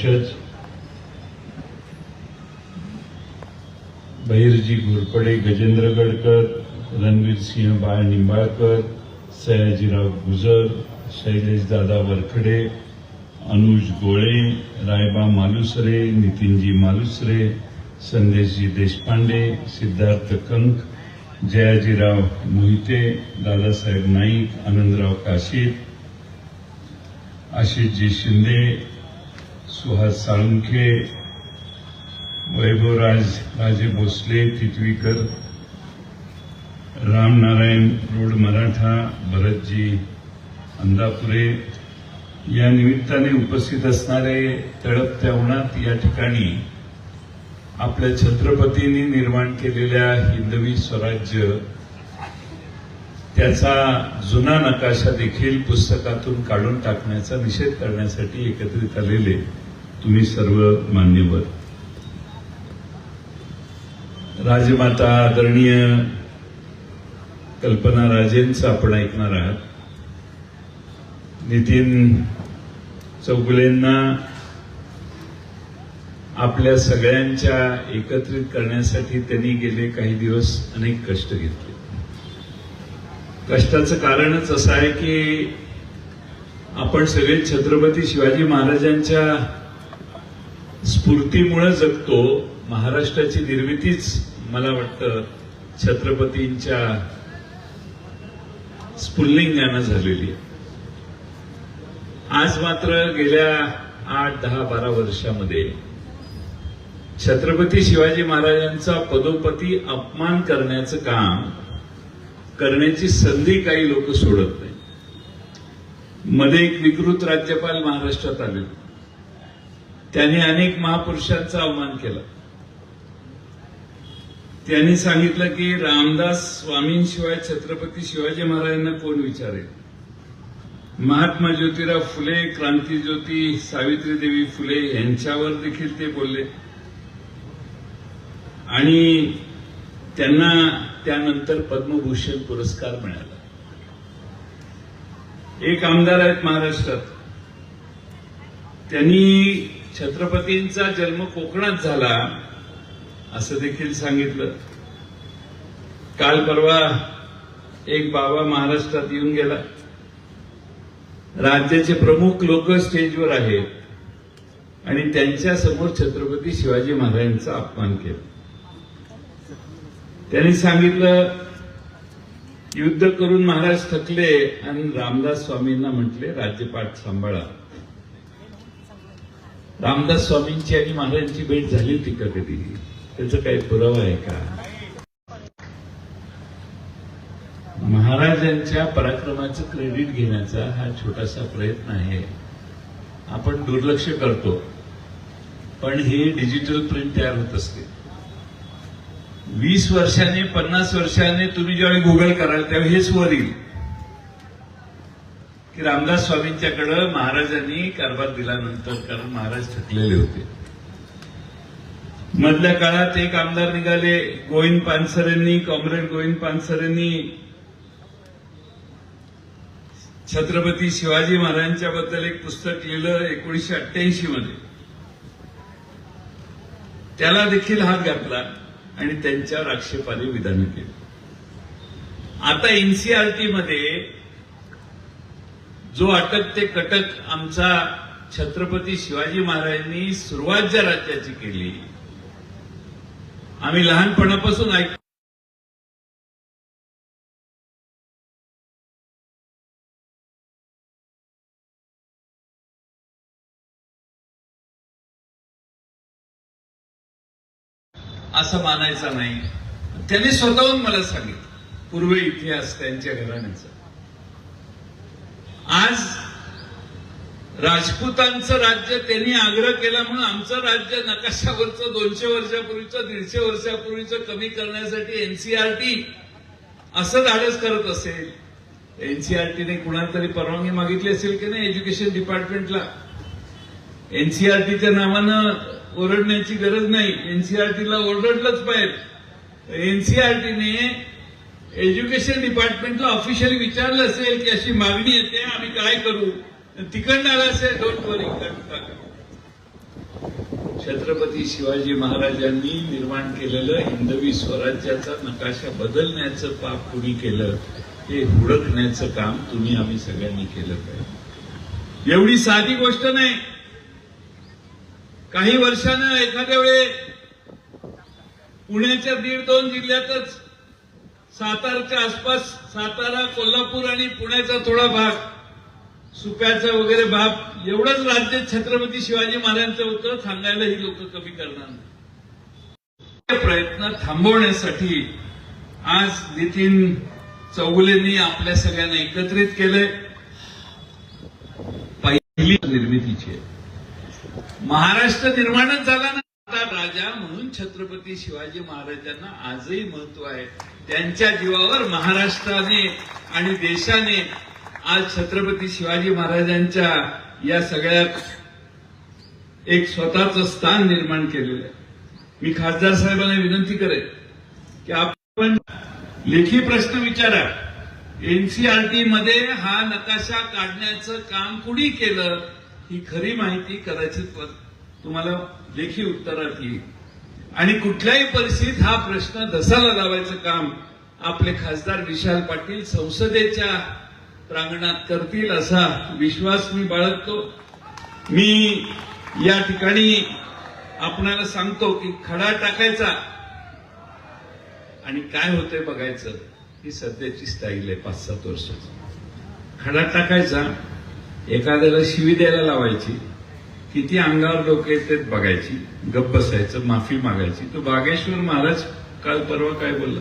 वंशज बहिर्जी घोरपडे, गजेंद्र गडकर, रणवीर सिंह बाळ निंबाळकर, सयाजीराव गुजर, शैलेश दादा वरखडे, अनुज गोळे, रायबा मालुसरे, नितीनजी मालुसरे, संदेशजी देशपांडे, सिद्धार्थ कंक, जयाजीराव मोहिते, दादासाहेब नाईक, आनंदराव काशीद, आशिषजी शिंदे, सुहास साळुंखे, वैभवराज राजे भोसले, तितवीकर, रामनारायण रोड मराठा, भरतजी अंदापुरे या निमित्ताने उपस्थित असणारे तळपत्या उन्हात या ठिकाणी आपल्या छत्रपतींनी निर्माण केलेल्या हिंदवी स्वराज्य त्याचा जुना नकाशा देखील पुस्तकातून काढून टाकण्याचा निषेध करण्यासाठी एकत्रित आलेले तुम्ही सर्व मान्यवर, राजमाता आदरणीय कल्पना राजेंचं आपण ऐकणार आहात. नितीन चौगुलेंना आपल्या सगळ्यांच्या एकत्रित करण्यासाठी त्यांनी गेले काही दिवस अनेक कष्ट घेतले. कष्टाचं कारणच असं आहे की आपण सगळे छत्रपती शिवाजी महाराजांच्या स्फूर्तीमुळे जगतो. महाराष्ट्राची निर्मितीच मला वाटतं छत्रपतींच्या स्फुल्लिंगानं झालेली आहे. आज मात्र गेल्या 8, 10, 12 वर्षामध्ये छत्रपती शिवाजी महाराजांचा पदोपदी अपमान करण्याचं काम करण्याची संधी काही लोक सोडत नाही. मध्ये एक विकृत राज्यपाल महाराष्ट्रात आले, त्यांनी अनेक महापुरुषांचा अवमान केला. त्यांनी सांगितलं की रामदास स्वामींशिवाय छत्रपती शिवाजी महाराजांना कोण विचारेल. महात्मा ज्योतिराव फुले, क्रांतीज्योती सावित्रीदेवी फुले यांच्यावर देखील ते बोलले आणि त्यांना त्यानंतर पद्मभूषण पुरस्कार मिळाला. एक आमदार आहेत महाराष्ट्रात, त्यांनी छत्रपतींचा जन्म कोकणात झाला असं देखील सांगितलं. काल परवा एक बाबा महाराष्ट्रात येऊन गेला. राज्याचे प्रमुख लोक स्टेजवर आहेत आणि त्यांच्या समोर छत्रपती शिवाजी महाराजांचा अपमान केला. त्यांनी सांगितलं युद्ध करून महाराज थकले आणि रामदास स्वामींना म्हटले राज्यपाठ सांभाळा. रामदास स्वामींची आणि महाराजांची भेट झाली होती का कधी? त्याचा काही पुरावा आहे का? महाराजांच्या पराक्रमाचं क्रेडिट घेण्याचा हा छोटासा प्रयत्न आहे. आपण दुर्लक्ष करतो, पण हे डिजिटल प्रिंट तयार होत असते. 20 वर्षांनी 50 वर्षांनी तुम्ही ज्यावेळी गुगल कराल त्यावेळी हेच वर येईल की रामदास स्वामींच्याकडे महाराजांनी कारभार दिल्यानंतर, कारण महाराज थकलेले होते. मधल्या काळात एक आमदार निघाले, गोविंद पानसरेंनी, कॉम्रेड गोविंद पानसरेंनी छत्रपती शिवाजी महाराजांच्या बद्दल एक पुस्तक लिहिलं 1988 मध्ये. त्याला देखील हात घातला आणि त्यांच्यावर आक्षेपार्ह विधान केली. आता एनसीआरटी मध्ये जो अटक ते कटक आमचा छत्रपती शिवाजी महाराजांनी सुरुवात ज्या राज्याची केली, आम्ही लहानपणापासून ऐकतो. असं मानायचा नाही. त्यांनी स्वतःहून मला सांगितलं पूर्व इतिहास त्यांच्या घराण्याचा. आज राजपूतांचं राज्य त्यांनी आग्रह केला म्हणून आमचं राज्य नकाशावरचं 200 वर्षापूर्वीचं 150 वर्षापूर्वीचं कमी करण्यासाठी एनसीआरटी असं धाडस करत असेल. एनसीआरटीने कुणाला तरी परवानगी मागितली असेल की नाही एज्युकेशन डिपार्टमेंटला. एनसीआरटीच्या नावानं ओरडण्याची गरज नाही, एनसीआरटीला ओरडलंच पाहिजे. एनसीआरटीने एज्युकेशन डिपार्टमेंटला ऑफिशियली विचारलं असेल की अशी मागणी येते, आम्ही काय करू. तिकडनं आला असेल, डोंट वरी, छत्रपती शिवाजी महाराजांनी निर्माण केलेलं हिंदवी स्वराज्याचा नकाशा बदलण्याचं पाप कुणी केलं हे हुडकण्याचं काम तुम्ही आम्ही सगळ्यांनी केलं पाहिजे. एवढी साधी गोष्ट नाही. काही वर्षानं एखाद्या वेळे पुण्याच्या 1.5-2 जिल्ह्यातच सातारच्या आसपास सातारा, कोल्हापूर आणि पुण्याचा थोडा भाग, सुप्याचा वगैरे भाग, एवढंच राज्य छत्रपती शिवाजी महाराजांचं होतं. सांगायला ही लोक कमी करणार नाही. प्रयत्न थांबवण्यासाठी आज नितीन चौगुलेंनी आपल्या सगळ्यांना एकत्रित केले. पहिली निर्मितीची महाराष्ट्र निर्माणच झाला ना. राजा म्हणून छत्रपती शिवाजी महाराजांना आजही महत्व आहे. त्यांच्या जीवावर महाराष्ट्राने आणि देशाने आज छत्रपती शिवाजी महाराजांच्या या सगळ्यात एक स्वतःचं स्थान निर्माण केलेलं आहे. मी खासदार साहेबांना विनंती करेन की आपण लेखी प्रश्न विचारा. एनसीआरटी मध्ये हा नकाशा काढण्याचं काम कुणी केलं ही खरी माहिती कदाचित तुम्हाला लेखी उत्तरात येईल. आणि कुठल्याही परिस्थितीत हा प्रश्न धसाला लावायचं काम आपले खासदार विशाल पाटील संसदेच्या प्रांगणात करतील असा विश्वास मी बाळगतो. मी या ठिकाणी आपणाला सांगतो की खडा टाकायचा आणि काय होतंय बघायचं ही सध्याची स्टाईल आहे. 5-7 वर्षाची खडा टाकायचा, एखाद्याला शिवी द्यायला लावायची, किती अंगावर लोक येतात बघायची, गप्प बसायचं, माफी मागायची. तो बागेश्वर महाराज काल परवा काय बोलला?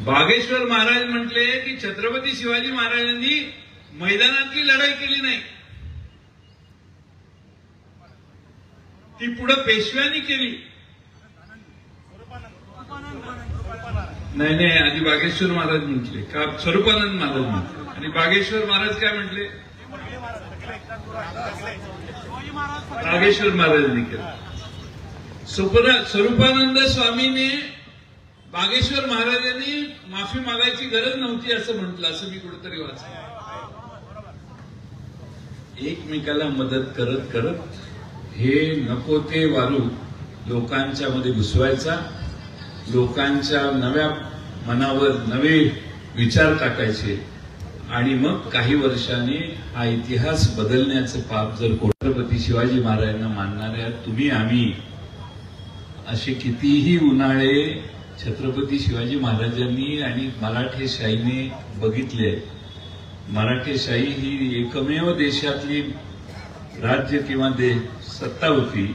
बागेश्वर महाराज म्हटले की छत्रपती शिवाजी महाराजांनी मैदानातली लढाई केली नाही, ती पुढे पेशव्यांनी केली. नाही, आधी बागेश्वर महाराज म्हटले का स्वरूपानंद महाराज म्हटले. आणि बागेश्वर महाराज काय म्हटले? बागेश्वर महाराजांनी केलं. स्वरूपानंद स्वामीने बागेश्वर महाराजांनी माफी मागायची गरज नव्हती असं म्हटलं, असं मी कुठेतरी वाचलं. एकमेकाला मदत करत करत हे नको ते वारू लोकांच्या मध्ये घुसवायचा, लोकांच्या नव्या मनावर नवे विचार टाकायचे आणि मग काही वर्षांनी हा इतिहास बदलण्याचं पाप जर छत्रपती शिवाजी महाराजांना मानणाऱ्या तुम्ही आम्ही असे कितीही उन्हाळे छत्रपती शिवाजी महाराजांनी आणि मराठेशाहीने बघितले. मराठेशाही ही एकमेव देशातली राज्य किंवा सत्ता होती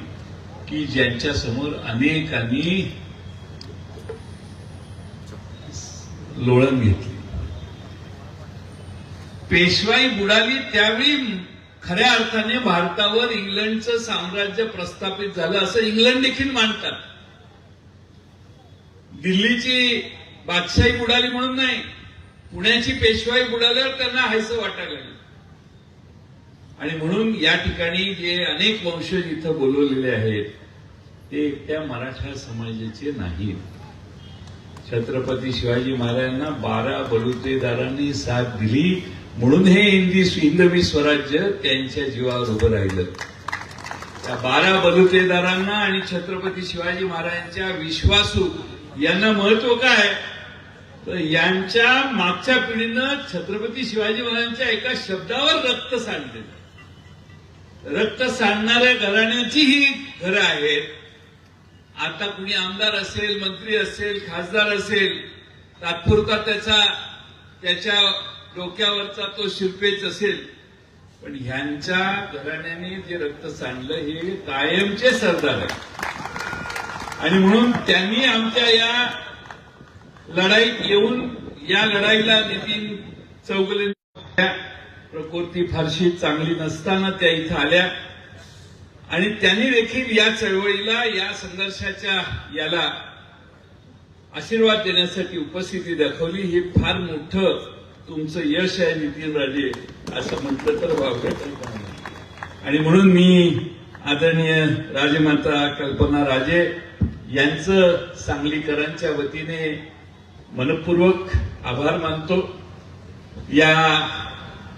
की ज्यांच्या समोर अनेकांनी लोळण घेतली. पेशवाई बुडाली त्यावेळी खऱ्या अर्थाने भारतावर इंग्लंडचं साम्राज्य प्रस्थापित झालं असं इंग्लंड देखील मानतात. दिल्लीची बादशाही बुडाली म्हणून नाही, पुण्याची पेशवाई बुडाल्यावर त्यांना हायसं वाटायला लागलं. आणि म्हणून या ठिकाणी जे अनेक वंशज इथं बोलवलेले आहेत ते एकट्या मराठा समाजाचे नाहीत. छत्रपती शिवाजी महाराजांना 12 बलुतेदारांनी साथ दिली म्हणून हे हिंदवी स्वराज्य त्यांच्या जीवावर उभं राहिलं. त्या 12 बलुतेदारांना आणि छत्रपती शिवाजी महाराजांच्या विश्वासू यांना महत्व काय? तर यांच्या मागच्या पिढीनं छत्रपती शिवाजी महाराजांच्या एका शब्दावर रक्त सांडले. रक्त सांडणाऱ्या घराण्याची ही घरं आहेत. आता कुणी आमदार असेल, मंत्री असेल, खासदार असेल, तात्पुरता त्याच्या डोक्यावरचा तो शिरपेच असेल, पण ह्यांच्या घराण्याने जे रक्त सांडलं हे कायमचे सरदार आहे. आणि म्हणून त्यांनी आमच्या या लढाईत येऊन या लढाईला नितीन चौगुले प्रकृती फारशी चांगली नसताना त्या इथं आल्या आणि त्यांनी देखील या चळवळीला, या संघर्षाच्या याला आशीर्वाद देण्यासाठी उपस्थिती दाखवली. हे फार मोठं तुमचं यश आहे नितीन राजे, असं म्हटलं तर वावगं. आणि म्हणून मी आदरणीय राजमाता कल्पना राजे यांचं सांगलीकरांच्या वतीने मनपूर्वक आभार मानतो. या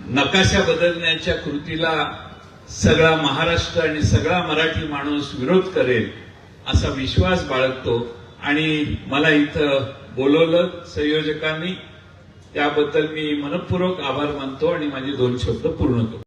नकाशा बदलण्याच्या कृतीला सगळा महाराष्ट्र आणि सगळा मराठी माणूस विरोध करेल असा विश्वास बाळगतो आणि मला इथं बोलवलं संयोजकांनी, त्याबद्दल मी मनपूर्वक आभार मानतो आणि माझे 2 शब्द पूर्ण करतो.